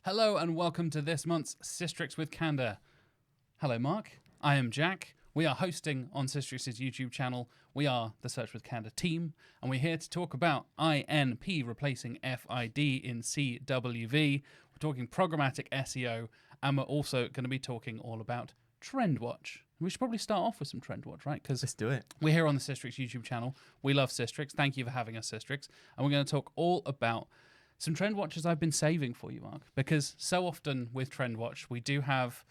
Hello and welcome to this month's SISTRIX with Candour. Hello Mark, I am Jack. We are hosting on SISTRIX's YouTube channel. We are the Search with Candour team, and we're here to talk about INP replacing FID in CWV. We're talking programmatic SEO, and we're also going to be talking all about Trend Watch. We should probably start off with some Trend Watch, right? Because let's do it. We're here on the SISTRIX YouTube channel. We love SISTRIX. Thank you for having us, SISTRIX. And we're going to talk all about some Trend Watches I've been saving for you, Mark, because so often with Trend Watch, we do have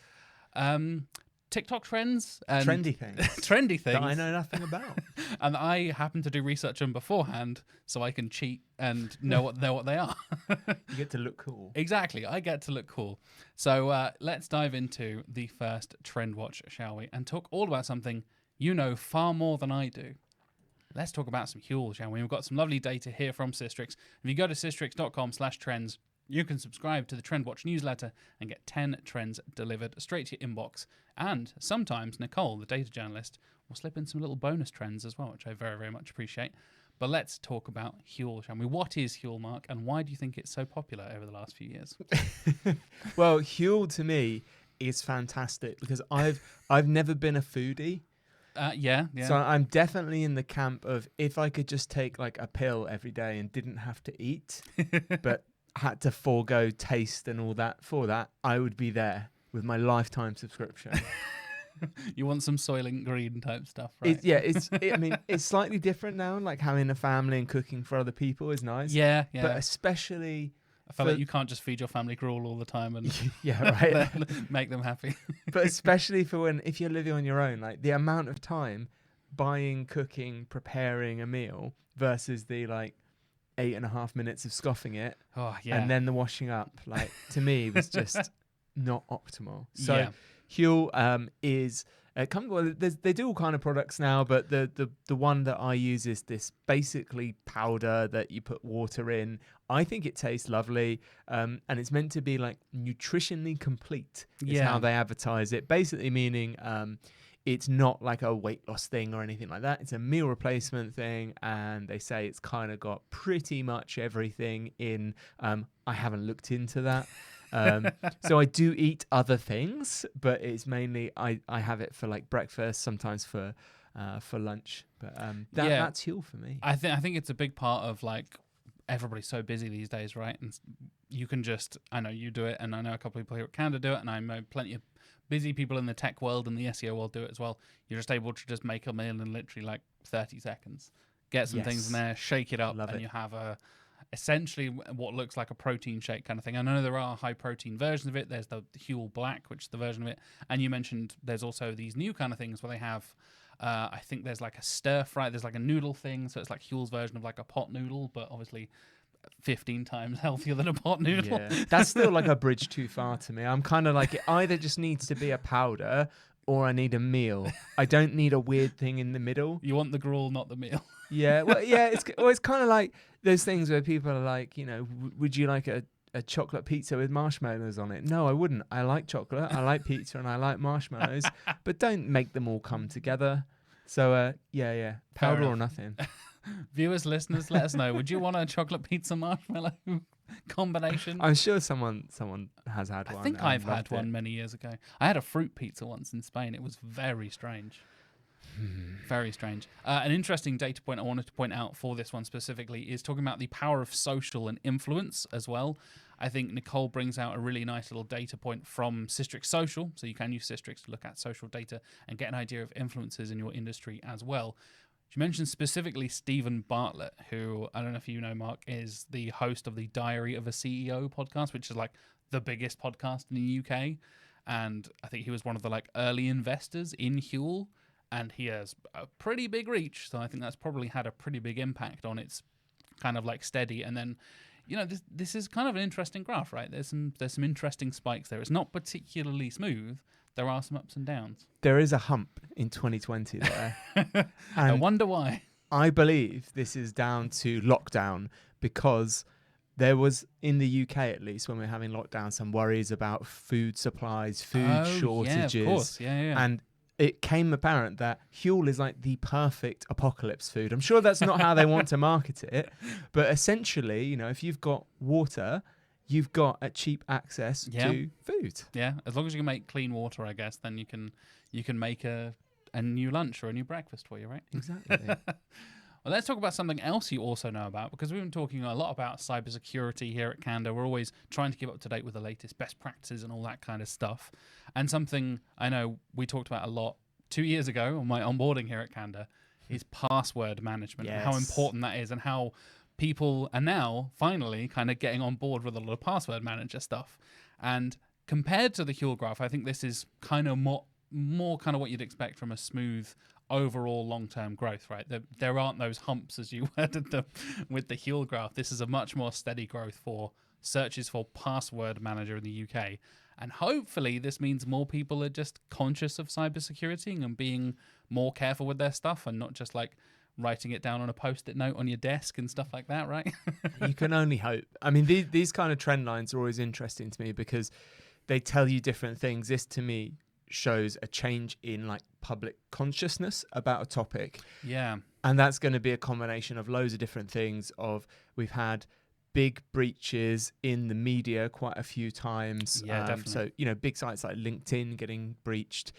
TikTok trends and trendy things that I know nothing about. And I happen to do research on beforehand so I can cheat and know what they are. You get to look cool. Exactly. I get to look cool. So let's dive into the first Trend Watch, shall we? And talk all about something you know far more than I do. Let's talk about some Huel, shall we? We've got some lovely data here from SISTRIX. If you go to sistrix.com/trends, you can subscribe to the Trend Watch newsletter and get 10 trends delivered straight to your inbox. And sometimes Nicole, the data journalist, will slip in some little bonus trends as well, which I very, very much appreciate. But let's talk about Huel, shall we? What is Huel, Mark, and why do you think it's so popular over the last few years? Well, Huel to me is fantastic because I've never been a foodie. Yeah. So I'm definitely in the camp of if I could just take like a pill every day and didn't have to eat, but had to forego taste and all that for that, I would be there with my lifetime subscription. You want some Soylent Green type stuff, right? I mean, it's slightly different now. Like having a family and cooking for other people is nice. Yeah. But especially, I feel like you can't just feed your family gruel all the time and make them happy. But especially for if you're living on your own, like the amount of time buying, cooking, preparing a meal versus the 8.5 minutes of scoffing it, and then the washing up, to me was just not optimal. So Huel is they do all kind of products now, but the one that I use is this basically powder that you put water in. I think it tastes lovely, and it's meant to be nutritionally complete. Is how they advertise it. Basically meaning it's not like a weight loss thing or anything like that. It's a meal replacement thing, and they say it's kind of got pretty much everything in. I haven't looked into that. So I do eat other things, but it's mainly I have it for breakfast, sometimes for lunch. But that's Huel for me. I think it's a big part of everybody's so busy these days, right? And you can I know you do it, and I know a couple of people here at Candour do it, and I know plenty of busy people in the tech world and the SEO world do it as well. You're just able to just make a meal in literally 30 seconds, get some things in there, shake it up, and you have essentially what looks like a protein shake kind of thing. I know there are high protein versions of it. There's the Huel Black, which is the version of it. And you mentioned there's also these new kind of things where they have, I think there's a stir fry. There's a noodle thing. So it's like Huel's version of a pot noodle, but obviously 15 times healthier than a pot noodle. Yeah. That's still a bridge too far to me. I'm kind of it either just needs to be a powder or I need a meal. I don't need a weird thing in the middle. You want the gruel, not the meal. Yeah, well, yeah, it's kind of like those things where people are would you like a chocolate pizza with marshmallows on it? No, I wouldn't. I like chocolate, I like pizza, and I like marshmallows, but don't make them all come together. So, powder or nothing. Viewers, listeners, let us know. Would you want a chocolate pizza marshmallow combination? I'm sure someone has had one. I think I've had one many years ago. I had a fruit pizza once in Spain. It was very strange. Very strange. An interesting data point I wanted to point out for this one specifically is talking about the power of social and influence as well. I think Nicole brings out a really nice little data point from SISTRIX Social. So you can use SISTRIX to look at social data and get an idea of influencers in your industry as well. She mentioned specifically Stephen Bartlett, who, I don't know if you know, Mark, is the host of the Diary of a CEO podcast, which is the biggest podcast in the UK. And I think he was one of the early investors in Huel. And he has a pretty big reach, so I think that's probably had a pretty big impact on its kind of steady. And then, this is kind of an interesting graph, right? There's some interesting spikes there. It's not particularly smooth. There are some ups and downs. There is a hump in 2020 there. I wonder why. I believe this is down to lockdown because there was, in the UK at least, when we were having lockdown, some worries about food supplies, food shortages. Yeah, of course. Yeah. And it came apparent that Huel is the perfect apocalypse food. I'm sure that's not how they want to market it, but essentially, if you've got water, you've got a cheap access to food. Yeah, as long as you can make clean water, I guess, then you can make a new lunch or a new breakfast for you, right? Exactly. Well, let's talk about something else you also know about, because we've been talking a lot about cybersecurity here at Candour. We're always trying to keep up to date with the latest best practices and all that kind of stuff. And something I know we talked about a lot 2 years ago on my onboarding here at Candour is password management, and how important that is, and how people are now finally kind of getting on board with a lot of password manager stuff. And compared to the Huel graph, I think this is kind of more kind of what you'd expect from a smooth overall long-term growth, right? There aren't those humps as you worded them with the Huel graph. This is a much more steady growth for searches for password manager in the UK. And hopefully this means more people are just conscious of cybersecurity and being more careful with their stuff, and not just like writing it down on a post-it note on your desk and stuff like that, right? You can only hope. I mean, these kind of trend lines are always interesting to me because they tell you different things. This, to me, shows a change in like public consciousness about a topic. Yeah. And that's going to be a combination of loads of different things. We've had big breaches in the media quite a few times. Yeah, definitely. So, big sites like LinkedIn getting breached.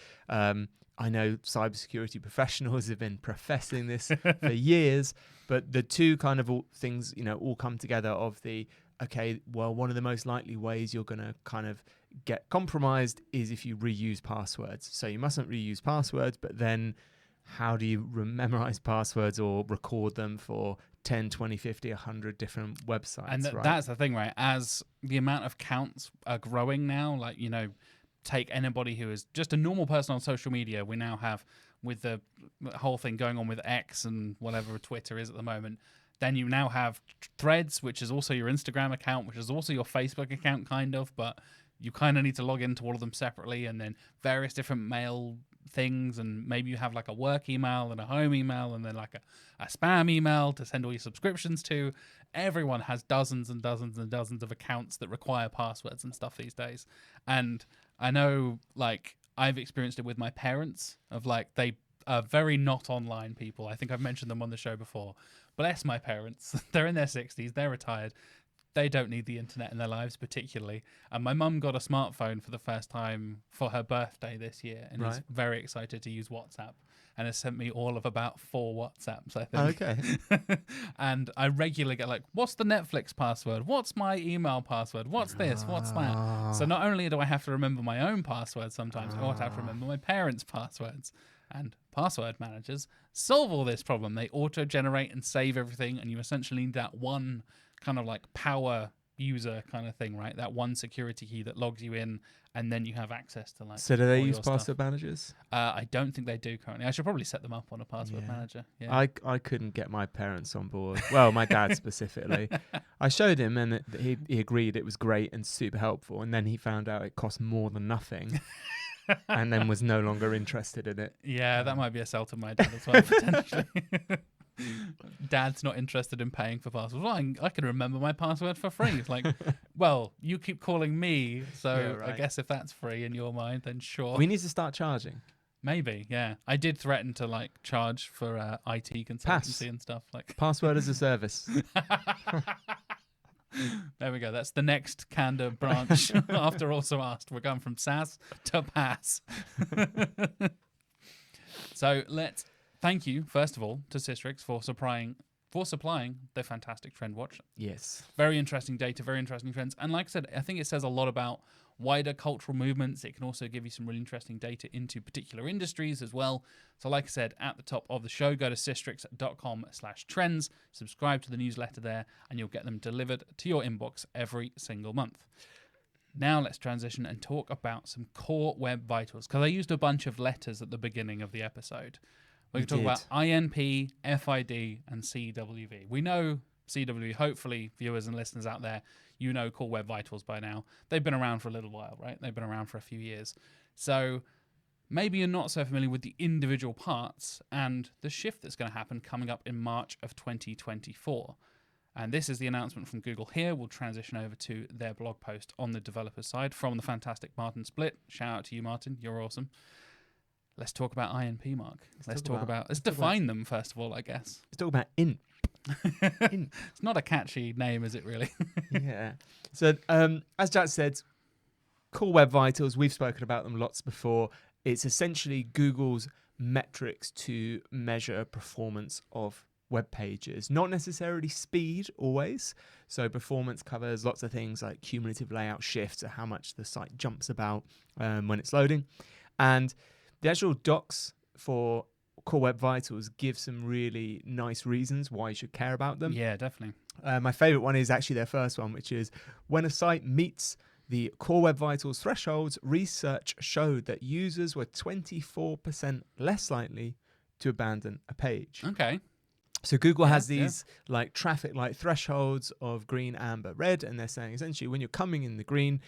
I know cybersecurity professionals have been professing this for years, but the two kind of things, all come together of one of the most likely ways you're going to kind of get compromised is if you reuse passwords. So you mustn't reuse passwords, but then how do you memorize passwords or record them for 10, 20, 50, 100 different websites? And that's the thing, right? As the amount of counts are growing now, like, take anybody who is just a normal person on social media. We now have, with the whole thing going on with X and whatever Twitter is at the moment, then you now have Threads, which is also your Instagram account, which is also your Facebook account, kind of, but you kind of need to log into all of them separately, and then various different mail things, and maybe you have like a work email and a home email, and then like a spam email to send all your subscriptions to. Everyone has dozens and dozens and dozens of accounts that require passwords and stuff these days. And I know, like, I've experienced it with my parents, of like, they are very not online people. I think I've mentioned them on the show before. Bless my parents. They're in their 60s. They're retired. They don't need the internet in their lives particularly. And my mum got a smartphone for the first time for her birthday this year, and is very excited to use WhatsApp, and has sent me all of about 4 WhatsApps, I think. Okay. And I regularly get like, what's the Netflix password? What's my email password? What's this? What's that? So not only do I have to remember my own password sometimes, I also have to remember my parents' passwords. And password managers solve all this problem. They auto-generate and save everything, and you essentially need that one kind of like power user kind of thing, right? That one security key that logs you in, and then you have access to like. So do they use password managers? I don't think they do currently. I should probably set them up on a password manager. Yeah. I couldn't get my parents on board. Well, my dad specifically. I showed him, and he agreed it was great and super helpful, and then he found out it cost more than nothing. And then was no longer interested in it. Yeah, that might be a sell to my dad as well, potentially. Dad's not interested in paying for passwords. Well, I can remember my password for free. It's like, well, you keep calling me, so I guess if that's free in your mind, then sure. We need to start charging. Maybe, yeah. I did threaten to like charge for IT consultancy and stuff. Like password as a service. There we go. That's the next Candour branch. After Also Asked, we're going from SaaS to PaaS. So let's thank you, first of all, to SISTRIX for supplying the fantastic Trend Watch. Yes. Very interesting data, very interesting trends. And like I said, I think it says a lot about wider cultural movements. It can also give you some really interesting data into particular industries as well. So like I said, at the top of the show, go to sistrix.com/trends, subscribe to the newsletter there, and you'll get them delivered to your inbox every single month. Now let's transition and talk about some core web vitals, because I used a bunch of letters at the beginning of the episode. We're going to talk about INP, FID, and CWV. We know CWV, hopefully viewers and listeners out there, you know Core Web Vitals by now. They've been around for a little while, right? They've been around for a few years. So maybe you're not so familiar with the individual parts and the shift that's going to happen coming up in March of 2024. And this is the announcement from Google here. We'll transition over to their blog post on the developer side from the fantastic Martin Splitt. Shout out to you, Martin. You're awesome. Let's talk about INP, Mark. Let's define them, first of all, I guess. Let's talk about INP. It's not a catchy name, is it really? Yeah. So as Jack said, Core Web Vitals, we've spoken about them lots before. It's essentially Google's metrics to measure performance of web pages, not necessarily speed always. So performance covers lots of things like cumulative layout shifts, or how much the site jumps about when it's loading. And the actual docs for Core Web Vitals give some really nice reasons why you should care about them. Yeah, definitely. My favorite one is actually their first one, which is when a site meets the Core Web Vitals thresholds, research showed that users were 24% less likely to abandon a page. Okay. So Google has these like traffic light thresholds of green, amber, red, and they're saying essentially when you're coming in the green,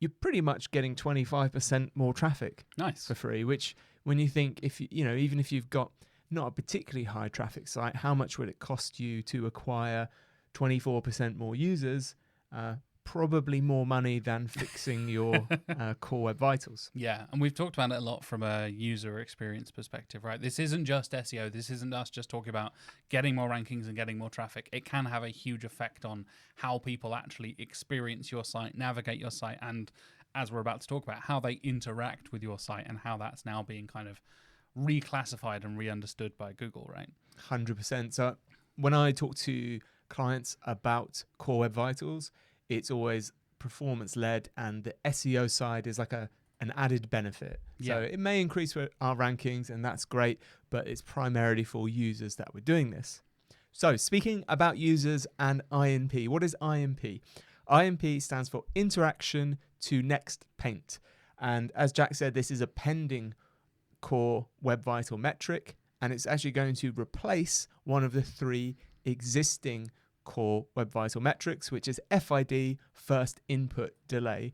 you're pretty much getting 25% more traffic for free, which when you think if even if you've got not a particularly high traffic site, how much would it cost you to acquire 24% more users? Probably more money than fixing your Core Web Vitals. Yeah, and we've talked about it a lot from a user experience perspective, right? This isn't just SEO. This isn't us just talking about getting more rankings and getting more traffic. It can have a huge effect on how people actually experience your site, navigate your site, and as we're about to talk about, how they interact with your site and how that's now being kind of reclassified and re-understood by Google, right? 100%. So when I talk to clients about Core Web Vitals, it's always performance led, and the SEO side is like an added benefit. Yeah. So it may increase our rankings, and that's great, but it's primarily for users that we're doing this. So speaking about users and INP, what is INP? INP stands for Interaction to Next Paint. And as Jack said, this is a pending Core Web Vital metric, and it's actually going to replace one of the 3 existing Core Web Vital metrics, which is FID, first input delay.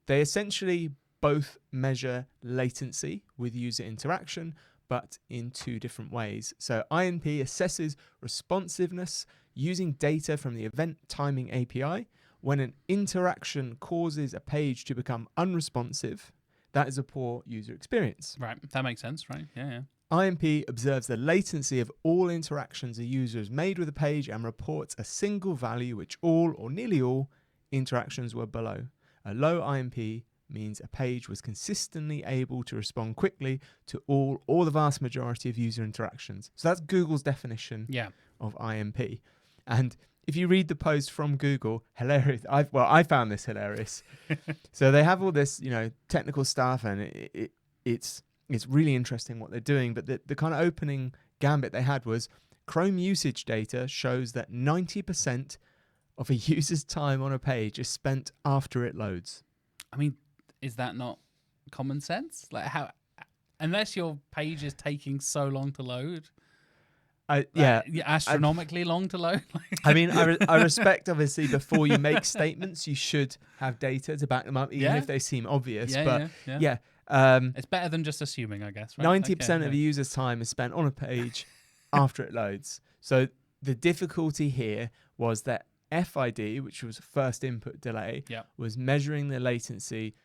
They essentially both measure latency with user interaction, but in 2 different ways. So INP assesses responsiveness using data from the Event Timing API. When an interaction causes a page to become unresponsive, that is a poor user experience. Right, that makes sense, right? Yeah. INP observes the latency of all interactions a user has made with a page and reports a single value which all or nearly all interactions were below. A low INP means a page was consistently able to respond quickly to all or the vast majority of user interactions. So that's Google's definition of INP. And if you read the post from Google, hilarious. I found this hilarious. So they have all this, technical stuff, and it's really interesting what they're doing. But the kind of opening gambit they had was Chrome usage data shows that 90% of a user's time on a page is spent after it loads. I mean, is that not common sense? Like how, unless your page is taking so long to load. Astronomically long to load. I mean, I respect, obviously, before you make statements, you should have data to back them up, even if they seem obvious. It's better than just assuming, I guess. Right? 90% of a user's time is spent on a page after it loads. So the difficulty here was that FID, which was first input delay, was measuring the latency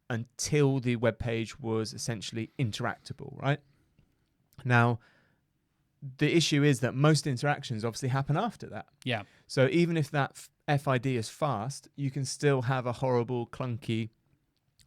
until the web page was essentially interactable, right? Now, the issue is that most interactions obviously happen after that. Yeah. So even if that FID is fast, you can still have a horrible, clunky,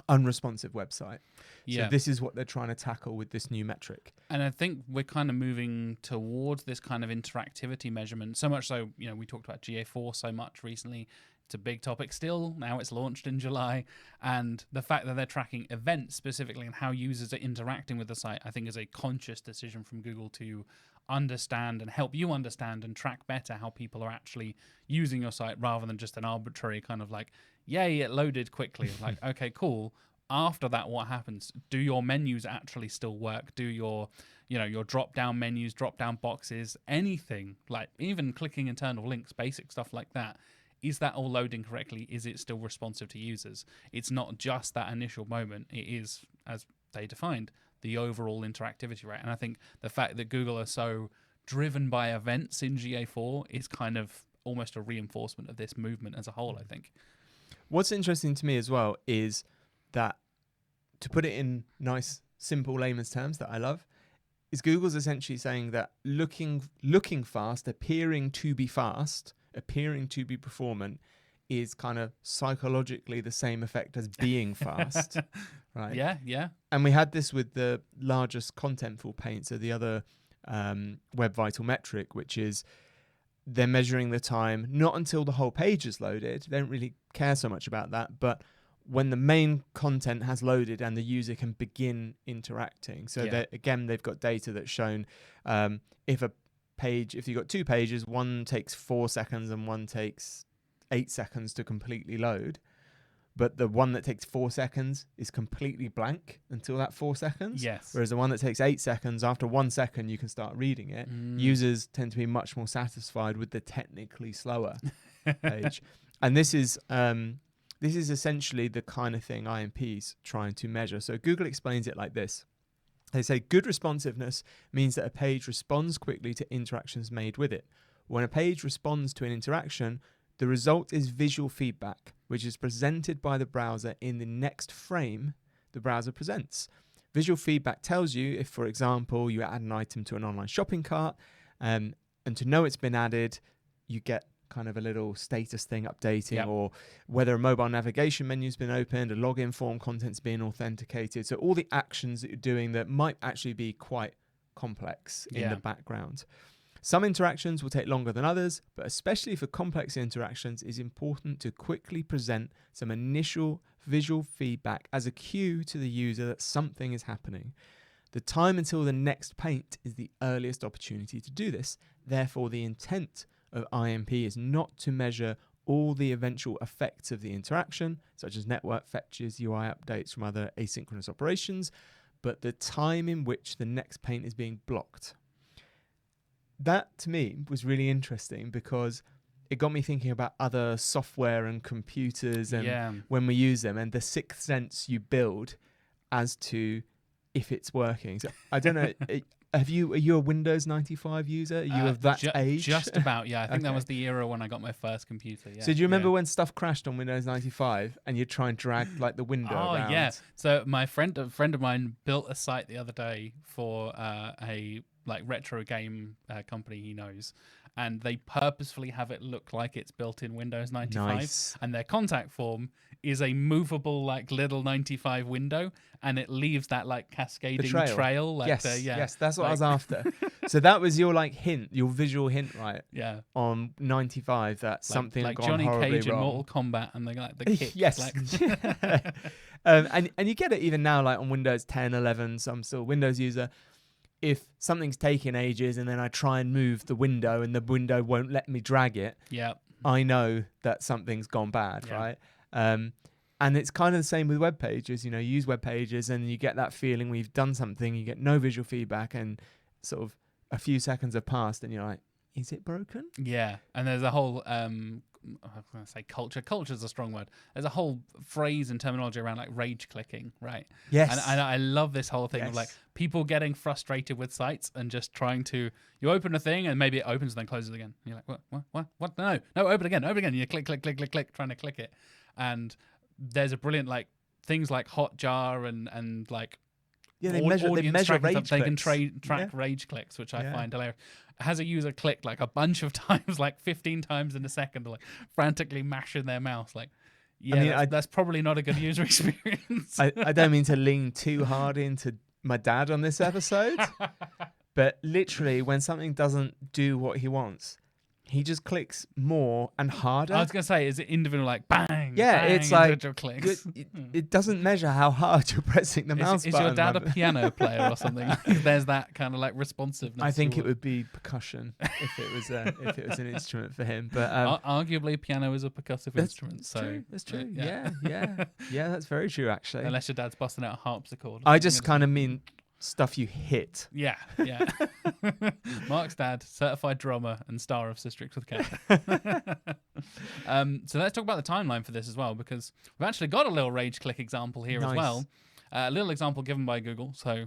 unresponsive website. Yeah. So this is what they're trying to tackle with this new metric. And I think we're kind of moving towards this kind of interactivity measurement. So much so, we talked about GA4 so much recently. It's a big topic still. Now it's launched in July. And the fact that they're tracking events specifically and how users are interacting with the site, I think is a conscious decision from Google to understand and help you understand and track better how people are actually using your site rather than just an arbitrary kind of like, yay, it loaded quickly. Like, okay, cool. After that, what happens? Do your menus actually still work? Do your drop-down menus, drop-down boxes, anything, like even clicking internal links, basic stuff like that, is that all loading correctly? Is it still responsive to users? It's not just that initial moment. It is, as they defined, the overall interactivity rate. And I think the fact that Google are so driven by events in GA4 is kind of almost a reinforcement of this movement as a whole, I think. What's interesting to me as well is that, to put it in nice, simple layman's terms that I love, is Google's essentially saying that looking fast, appearing to be performant, is kind of psychologically the same effect as being fast, right? Yeah. And we had this with the largest contentful paint, so the other Web Vital metric, which is they're measuring the time not until the whole page is loaded. They don't really care so much about that, but when the main content has loaded and the user can begin interacting. So again, they've got data that's shown if you've got 2 pages, one takes 4 seconds and one takes 8 seconds to completely load, but the one that takes 4 seconds is completely blank until that 4 seconds. Yes. Whereas the one that takes 8 seconds, after 1 second, you can start reading it. Users tend to be much more satisfied with the technically slower page. And this is essentially the kind of thing INP's trying to measure. So Google explains it like this. They say good responsiveness means that a page responds quickly to interactions made with it. When a page responds to an interaction, the result is visual feedback, which is presented by the browser in the next frame the browser presents. Visual feedback tells you if, for example, you add an item to an online shopping cart, and to know it's been added, you get kind of a little status thing updating, or whether a mobile navigation menu's been opened, a login form content's being authenticated. So all the actions that you're doing that might actually be quite complex in the background. Some interactions will take longer than others, but especially for complex interactions, it's important to quickly present some initial visual feedback as a cue to the user that something is happening. The time until the next paint is the earliest opportunity to do this. Therefore, the intent of INP is not to measure all the eventual effects of the interaction, such as network fetches, UI updates from other asynchronous operations, but the time in which the next paint is being blocked. That, to me, was really interesting because it got me thinking about other software and computers and when we use them and the sixth sense you build as to if it's working. So I don't know. Are you a Windows 95 user? Are you of that age? Just about, yeah. I think that was the era when I got my first computer. Yeah. So do you remember when stuff crashed on Windows 95 and you'd try and drag like the window around? Oh, yeah. So a friend of mine built a site the other day for a retro game company he knows, and they purposefully have it look like it's built in Windows 95. Nice. And their contact form is a movable little 95 window, and it leaves that cascading trail. Yes, that's what I was after. So that was your hint, your visual hint, right? Yeah. On 95 that something had gone Johnny horribly Cage wrong. in Mortal Kombat, and the kick. Yes. And you get it even now, on Windows 10, 11. So I'm still a Windows user. If something's taking ages and then I try and move the window and the window won't let me drag it, I know that something's gone bad, right? And it's kind of the same with web pages. You use web pages and you get that feeling when you've done something, you get no visual feedback, and sort of a few seconds have passed and you're like, is it broken? Yeah. And there's a whole I was going to say culture. Culture is a strong word. There's a whole phrase and terminology around rage clicking, right? Yes. And I love this whole thing of people getting frustrated with sites and just trying to, you open a thing and maybe it opens and then closes again. And you're like, what? No, open again. And you click, trying to click it. And there's a brilliant things like Hotjar and they measure rage clicks. They can track rage clicks, which I find hilarious. Has a user clicked a bunch of times, 15 times in a second, frantically mashing their mouse, that's probably not a good user experience. I don't mean to lean too hard into my dad on this episode, but literally when something doesn't do what he wants, he just clicks more and harder. I was going to say, is it individual bang? Yeah, bang, it's individual clicks. It doesn't measure how hard you're pressing the mouse button. Is your dad a piano player or something? There's that kind of responsiveness. I think it would be percussion if it was an instrument for him. But arguably, piano is a percussive instrument. That's true. Yeah, that's very true actually. Unless your dad's busting out a harpsichord. I just kind of mean stuff you hit. Yeah. Mark's dad, certified drummer and star of SISTRIX with K. So let's talk about the timeline for this as well, because we've actually got a little rage click example here as well. A little example given by Google. So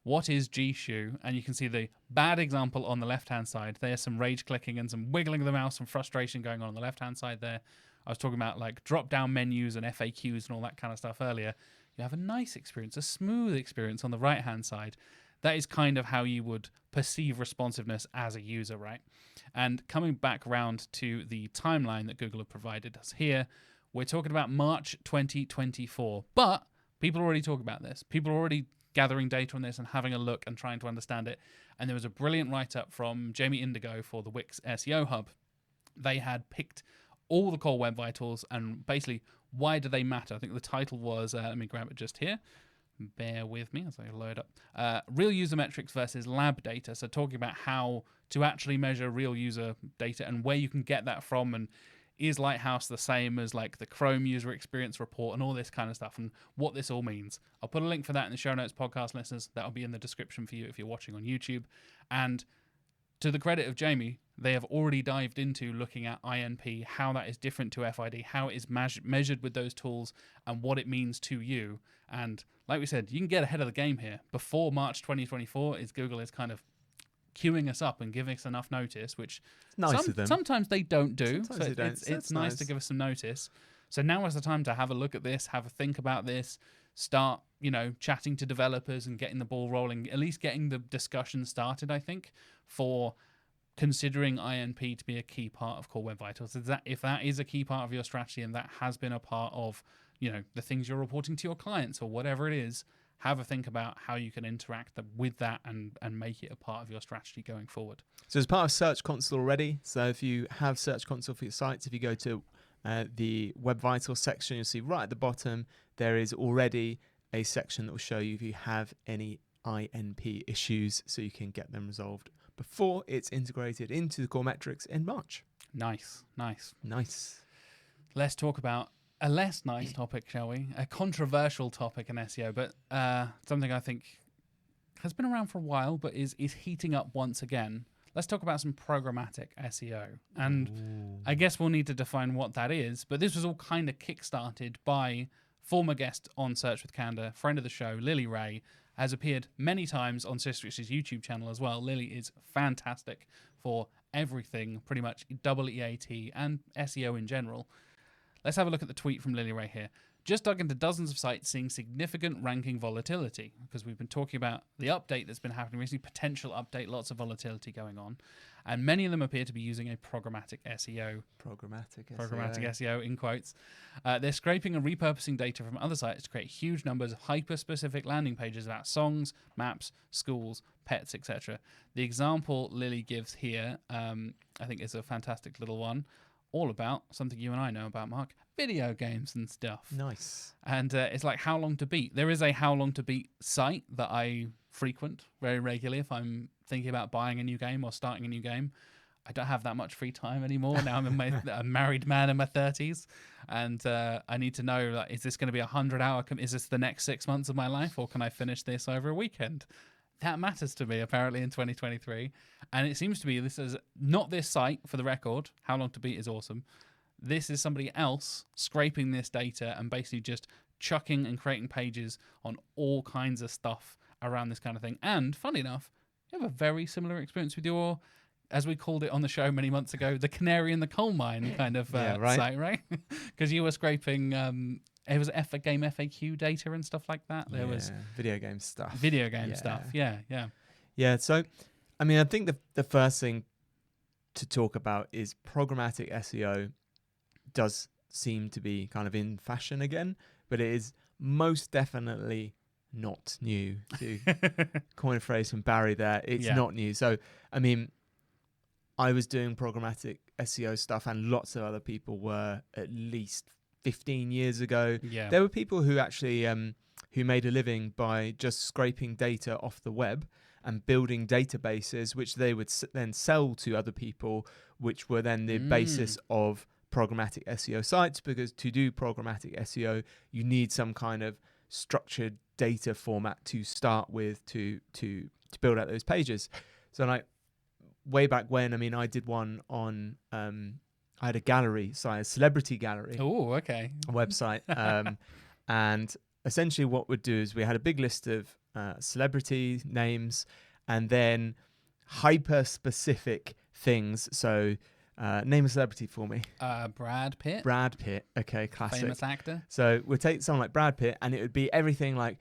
what is G-Shoe? And you can see the bad example on the left-hand side. There's some rage clicking and some wiggling of the mouse, some frustration going on the left-hand side there. I was talking about drop-down menus and FAQs and all that kind of stuff earlier. You have a nice experience, a smooth experience on the right-hand side. that is kind of how you would perceive responsiveness as a user, right? And coming back around to the timeline that Google have provided us here, we're talking about March 2024. But people already talk about this. People are already gathering data on this and having a look and trying to understand it. And there was a brilliant write-up from Jamie Indigo for the Wix SEO Hub. They had picked all the core web vitals and basically why do they matter. I think the title was, let me grab it just here. Bear with me as I load up. Real user metrics versus lab data. So talking about how to actually measure real user data and where you can get that from, and is Lighthouse the same as like the Chrome user experience report and all this kind of stuff, and what this all means. I'll put a link for that in the show notes, podcast listeners. That'll be in the description for you if you're watching on YouTube. And to the credit of Jamie, they have already dived into looking at INP, how that is different to FID, how it is measured with those tools, and what it means to you. And like we said, you can get ahead of the game here. Before March 2024, Google is kind of queuing us up and giving us enough notice, which nice of them. Sometimes they don't do. Sometimes they don't. It's nice to give us some notice. So now is the time to have a look at this, have a think about this, start, chatting to developers and getting the ball rolling, at least getting the discussion started, I think, for considering INP to be a key part of Core Web Vitals. If that is a key part of your strategy and that has been a part of, the things you're reporting to your clients or whatever it is, have a think about how you can interact with that and make it a part of your strategy going forward. So as part of Search Console already, so if you have Search Console for your sites, if you go to the Web Vitals section, you'll see right at the bottom, there is already a section that will show you if you have any INP issues so you can get them resolved before it's integrated into the core metrics in March. Nice. Let's talk about a less nice topic, shall we? A controversial topic in SEO, but something I think has been around for a while, but is heating up once again. Let's talk about some programmatic SEO. And I guess we'll need to define what that is, but this was all kind of kickstarted by former guest on Search with Candour, friend of the show, Lily Ray, has appeared many times on SISTRIX's YouTube channel as well. Lily is fantastic for everything, pretty much double EAT and SEO in general. Let's have a look at the tweet from Lily Ray here. Just dug into dozens of sites seeing significant ranking volatility, because we've been talking about the update that's been happening recently, potential update, lots of volatility going on. And many of them appear to be using a programmatic SEO. Programmatic SEO in quotes. They're scraping and repurposing data from other sites to create huge numbers of hyper-specific landing pages about songs, maps, schools, pets, etc. The example Lily gives here, I think is a fantastic little one, all about something you and I know about, Mark, video games and stuff. Nice. And it's like How Long to Beat. There is a How Long to Beat site that I frequent very regularly if I'm thinking about buying a new game or starting a new game. I don't have that much free time anymore. Now I'm a married man in my 30s, and I need to know, like, is this going to be 100-hour? Is this the next 6 months of my life, or can I finish this over a weekend? That matters to me, apparently, in 2023. And it seems to be this is not this site, for the record. How Long to Beat is awesome. This is somebody else scraping this data and basically just chucking and creating pages on all kinds of stuff around this kind of thing. And, funny enough, you have a very similar experience with your, as we called it on the show many months ago, the canary in the coal mine kind of site, right? Because you were scraping... it was game FAQ data and stuff like that. There was video game stuff. Yeah. So, I mean, I think the first thing to talk about is programmatic SEO does seem to be kind of in fashion again, but it is most definitely not new. To coin a phrase from Barry there, it's not new. So, I mean, I was doing programmatic SEO stuff and lots of other people were at least 15 years ago. Yeah. There were people who actually who made a living by just scraping data off the web and building databases which they would then sell to other people, which were then the basis of programmatic SEO sites, because to do programmatic SEO you need some kind of structured data format to start with to build out those pages. So like way back when, I mean, I did one on I had a gallery, so a celebrity gallery. Oh, okay. A website. And essentially what we'd do is we had a big list of celebrity names and then hyper-specific things. So name a celebrity for me. Brad Pitt. Brad Pitt. Okay, classic. Famous actor. So we'd take someone like Brad Pitt and it would be everything like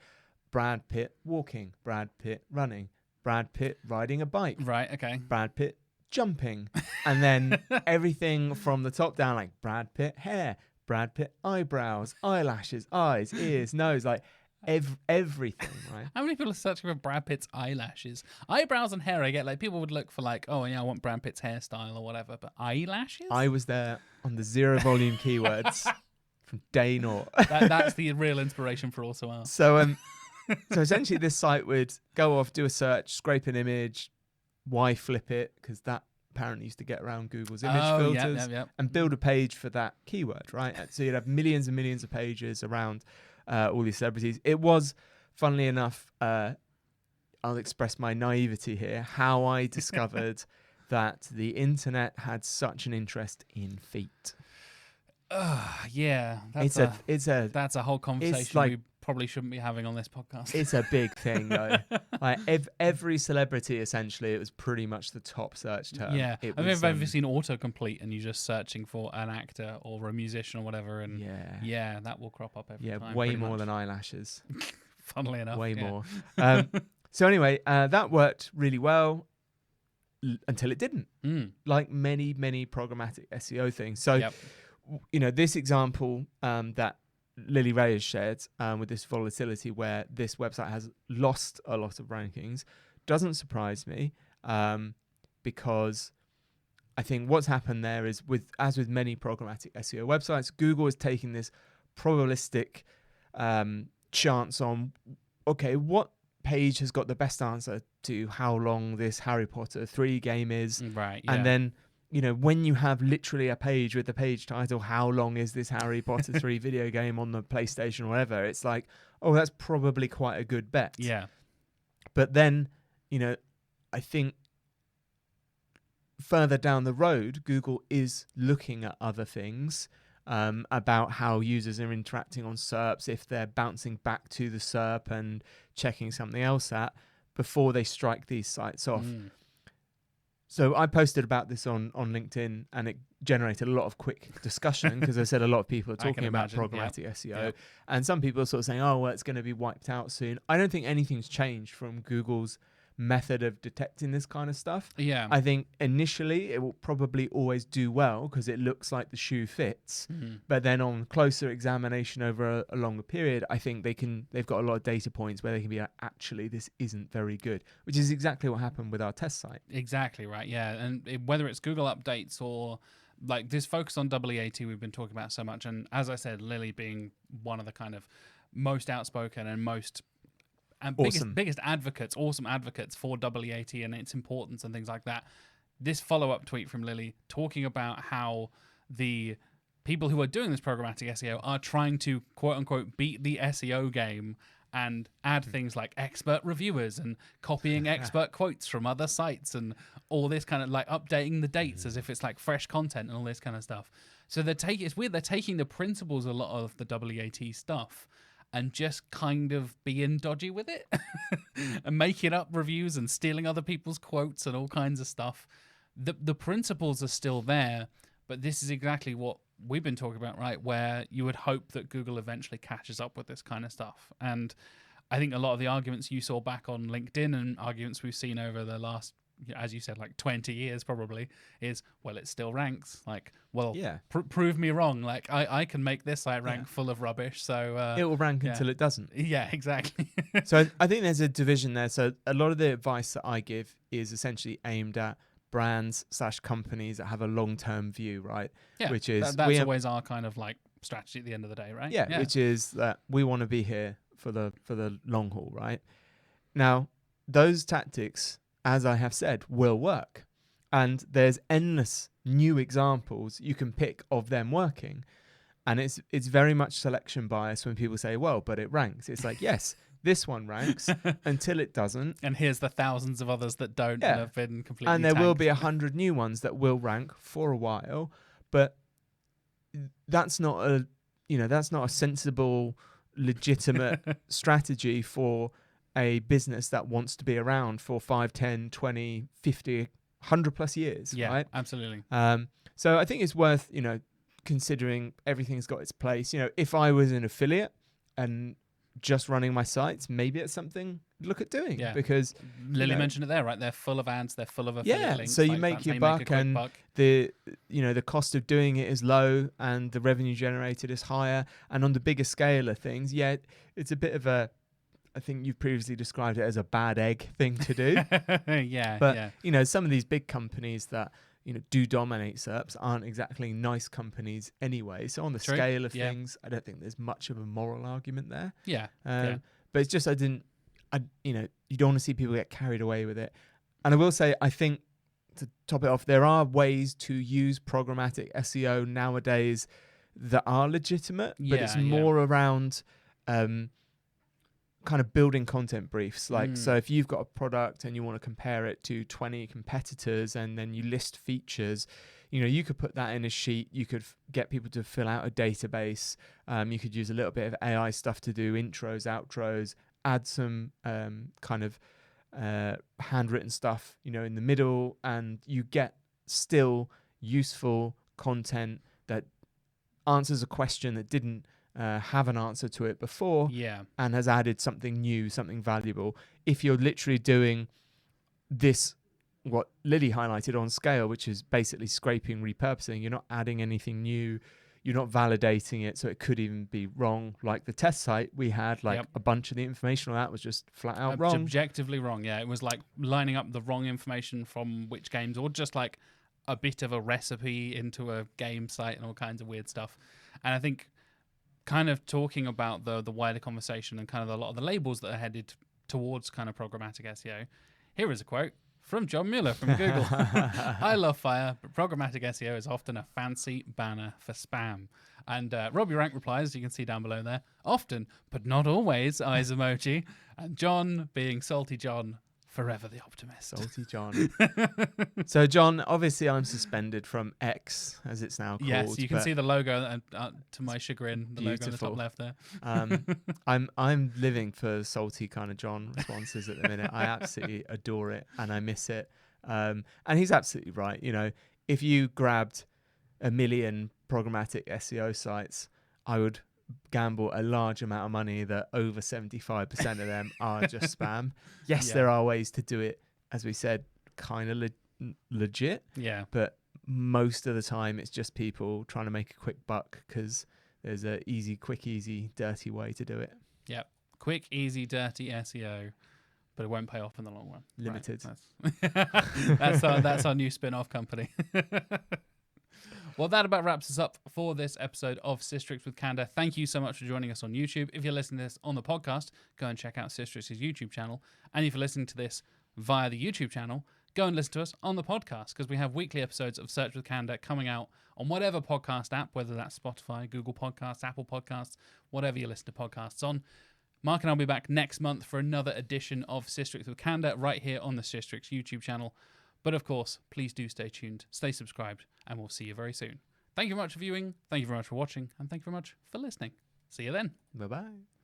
Brad Pitt walking, Brad Pitt running, Brad Pitt riding a bike, Right. Okay. Brad Pitt jumping, and then everything from the top down, like Brad Pitt hair, Brad Pitt eyebrows, eyelashes, eyes, ears, nose, like everything, right? How many people are searching for Brad Pitt's eyelashes? Eyebrows and hair, I get. Like, people would look for like, oh yeah, I want Brad Pitt's hairstyle or whatever, but eyelashes? I was there on the 0 volume keywords from day naught. That's the real inspiration for Also Art. So essentially this site would go off, do a search, scrape an image, flip it, because that apparently used to get around Google's image filters, and build a page for that keyword, right? So you'd have millions and millions of pages around all these celebrities. It was, funnily enough, I'll express my naivety here, how I discovered that the internet had such an interest in feet. Yeah, that's a whole conversation we probably shouldn't be having on this podcast. It's a big thing, though. Like every celebrity, essentially, it was pretty much the top search term. Yeah, I've ever seen autocomplete, and you're just searching for an actor or a musician or whatever, and yeah, that will crop up every time. Yeah, way more than eyelashes. Funnily enough, way more. So anyway, that worked really well until it didn't. Like many programmatic SEO things. So. Yep. You know, this example that Lily Ray has shared with this volatility where this website has lost a lot of rankings doesn't surprise me, because I think what's happened there is, as with many programmatic SEO websites, Google is taking this probabilistic chance on, okay, what page has got the best answer to how long this Harry Potter 3 game is, right? And then, you know, when you have literally a page with the page title, how long is this Harry Potter 3 video game on the PlayStation or whatever, it's like, oh, that's probably quite a good bet. Yeah. But then, you know, I think further down the road, Google is looking at other things about how users are interacting on SERPs, if they're bouncing back to the SERP and checking something else out before they strike these sites off. So I posted about this on LinkedIn, and it generated a lot of quick discussion because I said a lot of people are talking about programmatic SEO. And some people are sort of saying, oh, well, it's going to be wiped out soon. I don't think anything's changed from Google's method of detecting this kind of stuff. Yeah. I think initially it will probably always do well because it looks like the shoe fits. But then on closer examination over a longer period, I think they've got a lot of data points where they can be like, actually, this isn't very good, which is exactly what happened with our test site. Exactly right. Yeah. And whether it's Google updates or like this focus on WAT we've been talking about so much. And as I said, Lily being one of the kind of most outspoken and most biggest advocates, awesome advocates for WAT and its importance and things like that. This follow-up tweet from Lily talking about how the people who are doing this programmatic SEO are trying to quote-unquote beat the SEO game and add things like expert reviewers and copying expert quotes from other sites and all this kind of like updating the dates as if it's like fresh content and all this kind of stuff. So it's weird, they're taking the principles a lot of the WAT stuff and just kind of being dodgy with it and making up reviews and stealing other people's quotes and all kinds of stuff. The principles are still there, but this is exactly what we've been talking about, right? Where you would hope that Google eventually catches up with this kind of stuff. And I think a lot of the arguments you saw back on LinkedIn and arguments we've seen over the last, as you said, like 20 years probably, is, well, it still ranks. Like, well, prove me wrong. Like, I can make this site rank full of rubbish. So it will rank until it doesn't. Yeah, exactly. So I think there's a division there. So a lot of the advice that I give is essentially aimed at brands / companies that have a long-term view, right? Yeah, which is that's always our kind of like strategy at the end of the day, right? Yeah, which is that we want to be here for the long haul, right? Now, those tactics, as I have said, will work. And there's endless new examples you can pick of them working. And it's very much selection bias when people say, well, but it ranks. It's like, yes, this one ranks until it doesn't. And here's the thousands of others that don't and have been completely And there tanked. will be 100 new ones that will rank for a while. But that's not a sensible, legitimate strategy for a business that wants to be around for 5, 10, 20, 50, 100 plus years. Yeah, right? Absolutely. So I think it's worth, considering everything's got its place. If I was an affiliate and just running my sites, maybe it's something look at doing. Yeah. Because Lily mentioned it there, right? They're full of ads, they're full of affiliate links. So you make your buck, and the cost of doing it is low and the revenue generated is higher. And on the bigger scale of things, it's a bit of a, I think you've previously described it as a bad egg thing to do. But some of these big companies that do dominate SERPs aren't exactly nice companies anyway. So on the scale of things, I don't think there's much of a moral argument there. But it's just you don't want to see people get carried away with it. And I will say, I think to top it off, there are ways to use programmatic SEO nowadays that are legitimate, but it's more around kind of building content briefs. So if you've got a product and you want to compare it to 20 competitors and then you list features, you could put that in a sheet. You could get people to fill out a database. You could use a little bit of AI stuff to do intros, outros, add some kind of handwritten stuff, in the middle, and you get still useful content that answers a question that didn't have an answer to it before, and has added something new, something valuable. If you're literally doing this, what Lily highlighted on scale, which is basically scraping, repurposing, you're not adding anything new, you're not validating it, so it could even be wrong. Like the test site we had, a bunch of the information on that was just flat out wrong. Objectively wrong, It was like lining up the wrong information from which games, or just like a bit of a recipe into a game site and all kinds of weird stuff. And I think kind of talking about the wider conversation and kind of a lot of the labels that are headed towards kind of programmatic SEO, here is a quote from John Mueller from Google. I love fire, but programmatic SEO is often a fancy banner for spam. And Robbie Rank replies, you can see down below there, often, but not always, eyes emoji. And John, being salty John, forever the optimist. Salty John. So, John, obviously I'm suspended from X, as it's now called. Yes, you can see the logo, to my chagrin, the logo on the top left there. I'm living for salty kind of John responses at the minute. I absolutely adore it, and I miss it. And he's absolutely right. If you grabbed 1 million programmatic SEO sites, I would gamble a large amount of money that over 75% of them are just spam. Yes, there are ways to do it, as we said, kind of legit. But most of the time it's just people trying to make a quick buck because there's a quick, easy, dirty way to do it. Quick, easy, dirty SEO, but it won't pay off in the long run. Limited. Right. That's our new spin-off company. Well, that about wraps us up for this episode of SISTRIX with Candour. Thank you so much for joining us on YouTube. If you're listening to this on the podcast, go and check out SISTRIX's YouTube channel. And if you're listening to this via the YouTube channel, go and listen to us on the podcast, because we have weekly episodes of Search with Candour coming out on whatever podcast app, whether that's Spotify, Google Podcasts, Apple Podcasts, whatever you listen to podcasts on. Mark and I'll be back next month for another edition of SISTRIX with Candour right here on the SISTRIX YouTube channel. But of course, please do stay tuned, stay subscribed, and we'll see you very soon. Thank you very much for viewing, thank you very much for watching, and thank you very much for listening. See you then. Bye-bye.